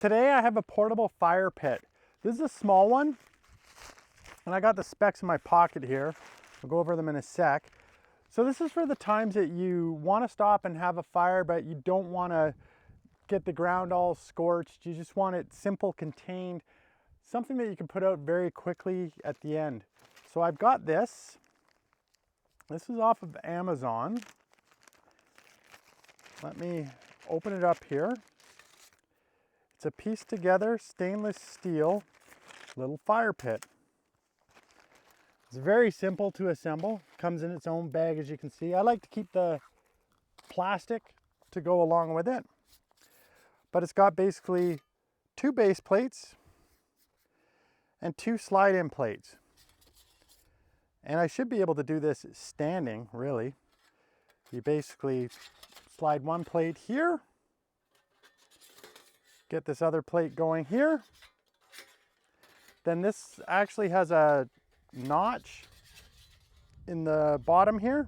Today I have a portable fire pit. This is a small one, and I got the specs in my pocket here. I'll go over them in a sec. So this is for the times that you want to stop and have a fire, but you don't want to get the ground all scorched. You just want it simple, contained, something that you can put out very quickly at the end. So I've got this. This is off of Amazon. Let me open it up here. It's a pieced together stainless steel little fire pit. It's very simple to assemble. Comes in its own bag, as you can see. I like to keep the plastic to go along with it. But it's got basically 2 base plates and 2 slide-in plates. And I should be able to do this standing, really. You basically slide one plate here, get this other plate going here. Then this actually has a notch in the bottom here.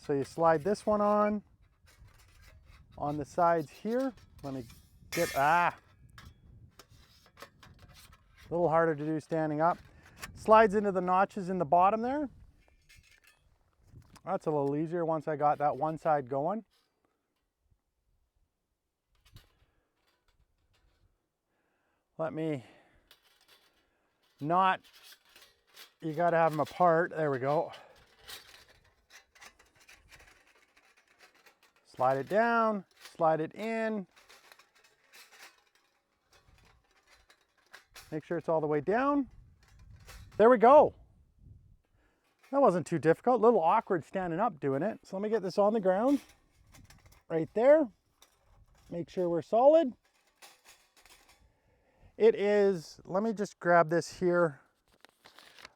So you slide this one on the sides here. Let me get, a little harder to do standing up. Slides into the notches in the bottom there. That's a little easier once I got that one side going. Let me not, you got to have them apart. There we go. Slide it down, slide it in. Make sure it's all the way down. There we go. That wasn't too difficult. A little awkward standing up doing it. So let me get this on the ground right there. Make sure we're solid. It is, let me just grab this here.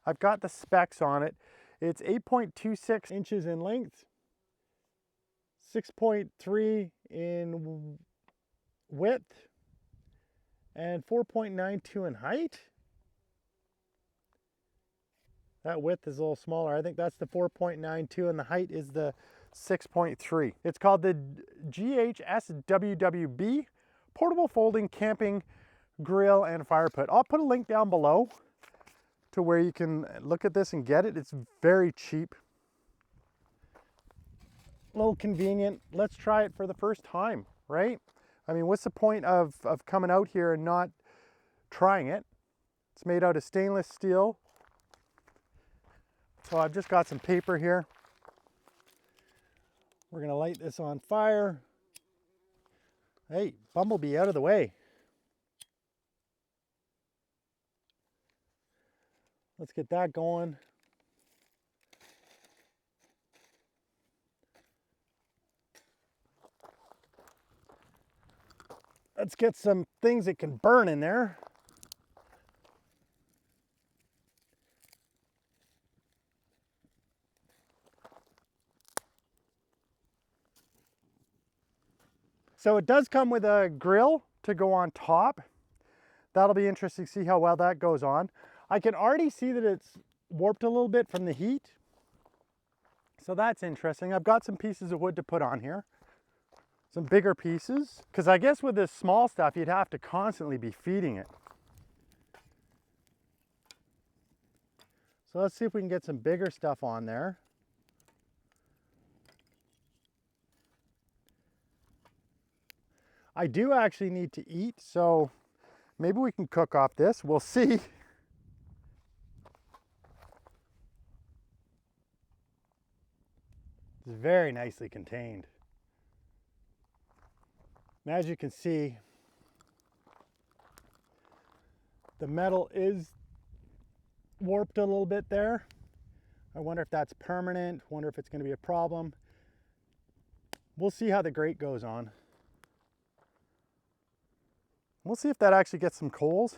I've got the specs on it. It's 8.26 inches in length, 6.3 in width, and 4.92 in height. That width is a little smaller. I think that's the 4.92 and the height is the 6.3. It's called the GHSWWB Portable Folding Camping Grill and Fire Pit. I'll put a link down below to where you can look at this and get it. It's very cheap. A little convenient. Let's try it for the first time, right? I mean, what's the point of coming out here and not trying it? It's made out of stainless steel. So I've just got some paper here. We're gonna light this on fire. Hey, bumblebee, out of the way. Let's get that going. Let's get some things that can burn in there. So it does come with a grill to go on top. That'll be interesting to see how well that goes on. I can already see that it's warped a little bit from the heat. So that's interesting. I've got some pieces of wood to put on here. Some bigger pieces. Because I guess with this small stuff, you'd have to constantly be feeding it. So let's see if we can get some bigger stuff on there. I do actually need to eat, so maybe we can cook off this. We'll see. It's very nicely contained. And as you can see, the metal is warped a little bit there. I wonder if that's permanent. Wonder if it's going to be a problem. We'll see how the grate goes on. We'll see if that actually gets some coals.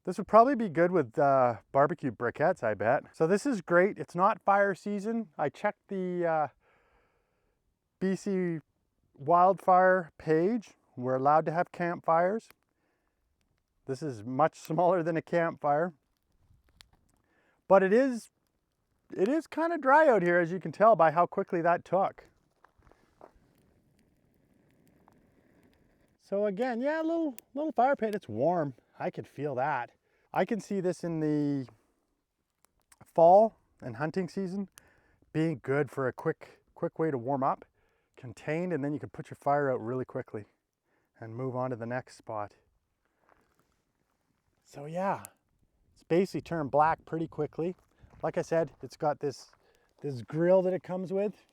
This would probably be good with barbecue briquettes, I bet. So this is great. It's not fire season. I checked the BC wildfire page. We're allowed to have campfires. This is much smaller than a campfire. But it is kind of dry out here, as you can tell by how quickly that took. So again, yeah, little fire pit. It's warm. I could feel that. I can see this in the fall and hunting season being good for a quick way to warm up, contained, and then you can put your fire out really quickly and move on to the next spot. So yeah, it's basically turned black pretty quickly. Like I said, it's got this grill that it comes with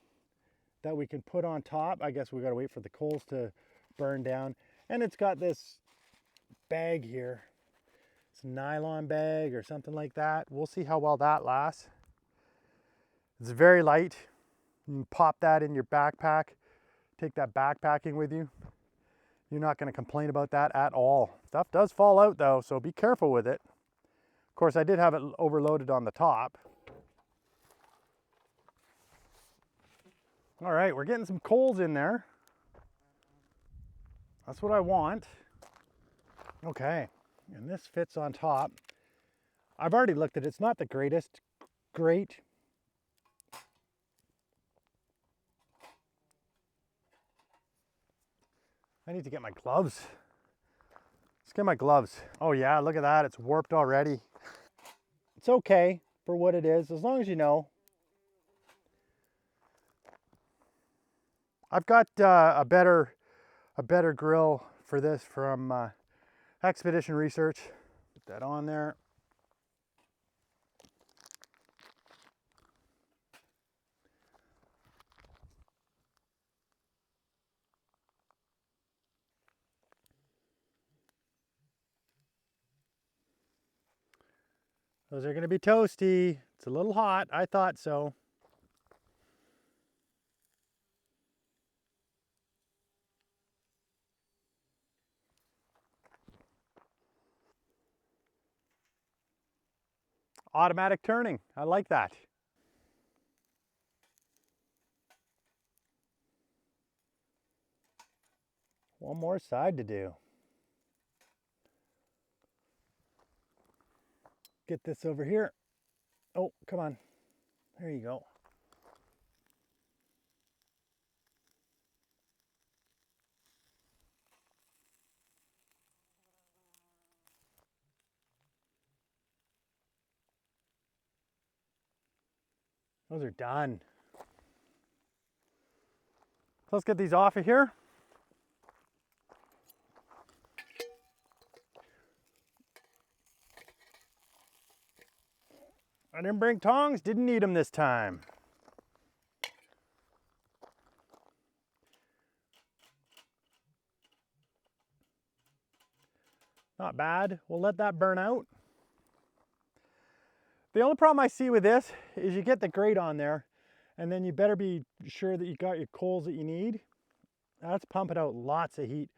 that we can put on top. I guess we got to wait for the coals to burn down. And it's got this bag here. It's a nylon bag or something like that. We'll see how well that lasts. It's very light. You can pop that in your backpack. Take that backpacking with you. You're not going to complain about that at all. Stuff does fall out though, so be careful with it. Of course, I did have it overloaded on the top. All right, we're getting some coals in there. That's what I want. Okay, and this fits on top. I've already looked at it. It's not the great. I need to get my gloves. Let's get my gloves. Oh yeah, look at that. It's warped already. It's okay for what it is, as long as you know. I've got a better grill for this from Expedition Research. Put that on there. Those are going to be toasty. It's a little hot. I thought so. Automatic turning. I like that. One more side to do. Get this over here. Oh, come on. There you go. Those are done. Let's get these off of here. I didn't bring tongs, didn't need them this time. Not bad. We'll let that burn out. The only problem I see with this is you get the grate on there, and then you better be sure that you got your coals that you need. That's pumping out lots of heat.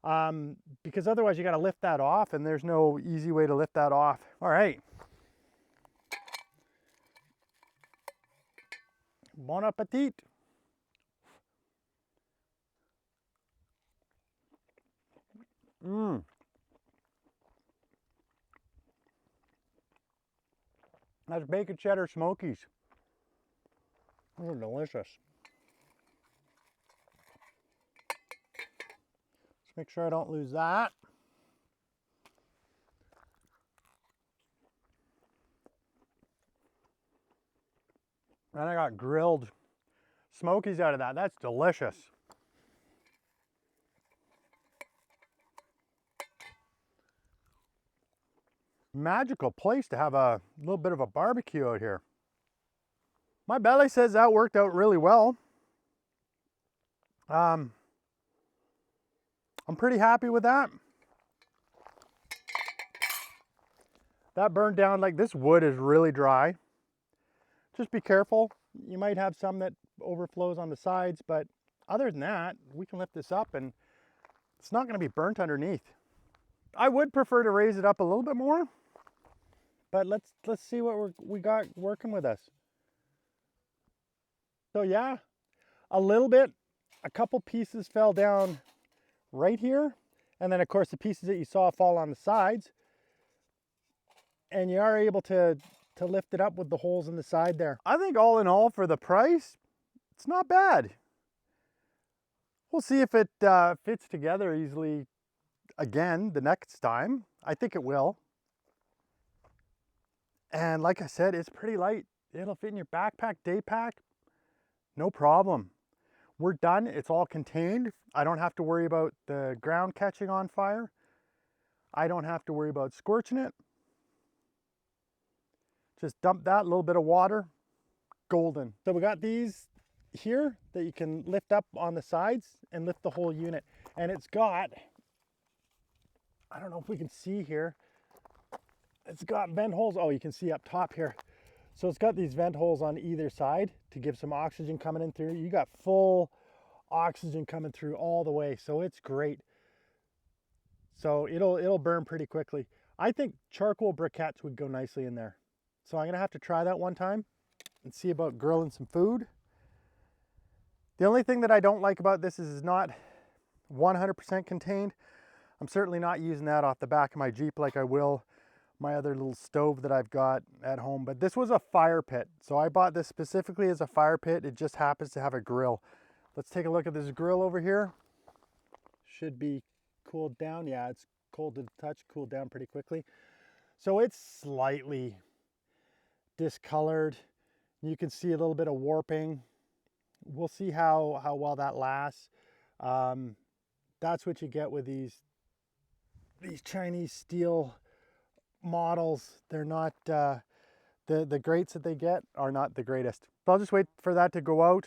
Because otherwise you got to lift that off, and there's no easy way to lift that off. All right. Bon appetit. That's bacon cheddar smokies. Those are delicious. Let's make sure I don't lose that. And I got grilled smokies out of that. That's delicious. Magical place to have a little bit of a barbecue out here. My belly says that worked out really well. I'm pretty happy with that. That burned down. Like, this wood is really dry. Just be careful. You might have some that overflows on the sides, but other than that, we can lift this up and it's not going to be burnt underneath. I would prefer to raise it up a little bit more, but let's see what we got working with us. So yeah, a little bit, a couple pieces fell down right here, and then of course the pieces that you saw fall on the sides, and you are able to lift it up with the holes in the side there. I think all in all, for the price, it's not bad. We'll see if it fits together easily again the next time. I think it will. And like I said, it's pretty light. It'll fit in your backpack, day pack, no problem. We're done, it's all contained. I don't have to worry about the ground catching on fire. I don't have to worry about scorching it. Just dump that, little bit of water, golden. So we got these here that you can lift up on the sides and lift the whole unit. And it's got, I don't know if we can see here, it's got vent holes. Oh, you can see up top here. So it's got these vent holes on either side to give some oxygen coming in through. You got full oxygen coming through all the way. So it's great. So it'll burn pretty quickly. I think charcoal briquettes would go nicely in there. So I'm gonna have to try that one time and see about grilling some food. The only thing that I don't like about this is it's not 100% contained. I'm certainly not using that off the back of my Jeep like I will my other little stove that I've got at home. But this was a fire pit. So I bought this specifically as a fire pit. It just happens to have a grill. Let's take a look at this grill over here. Should be cooled down. Yeah, it's cold to the touch, cooled down pretty quickly. So it's slightly discolored. You can see a little bit of warping. We'll see how well that lasts. That's what you get with these Chinese steel models. They're not the grates that they get are not the greatest. So I'll just wait for that to go out.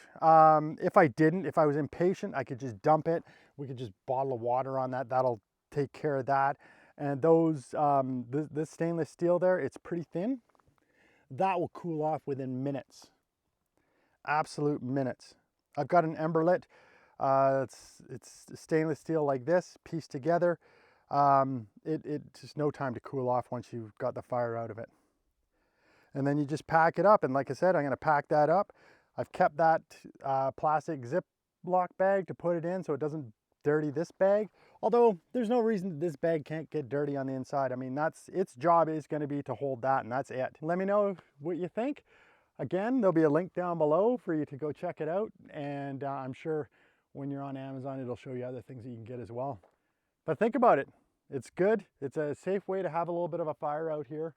If I was impatient, I could just dump it. We could just bottle of water on that. That'll take care of that. And those this stainless steel there, it's pretty thin. That will cool off within minutes. Absolute minutes. I've got an Emberlit. It's stainless steel like this, pieced together. It just no time to cool off once you've got the fire out of it. And then you just pack it up. And like I said, I'm going to pack that up. I've kept that plastic Ziploc bag to put it in so it doesn't dirty this bag. Although there's no reason that this bag can't get dirty on the inside. I mean, that's its job is going to be to hold that, and that's it. Let me know what you think. Again, there'll be a link down below for you to go check it out. And I'm sure when you're on Amazon, it'll show you other things that you can get as well. But think about it. It's good. It's a safe way to have a little bit of a fire out here.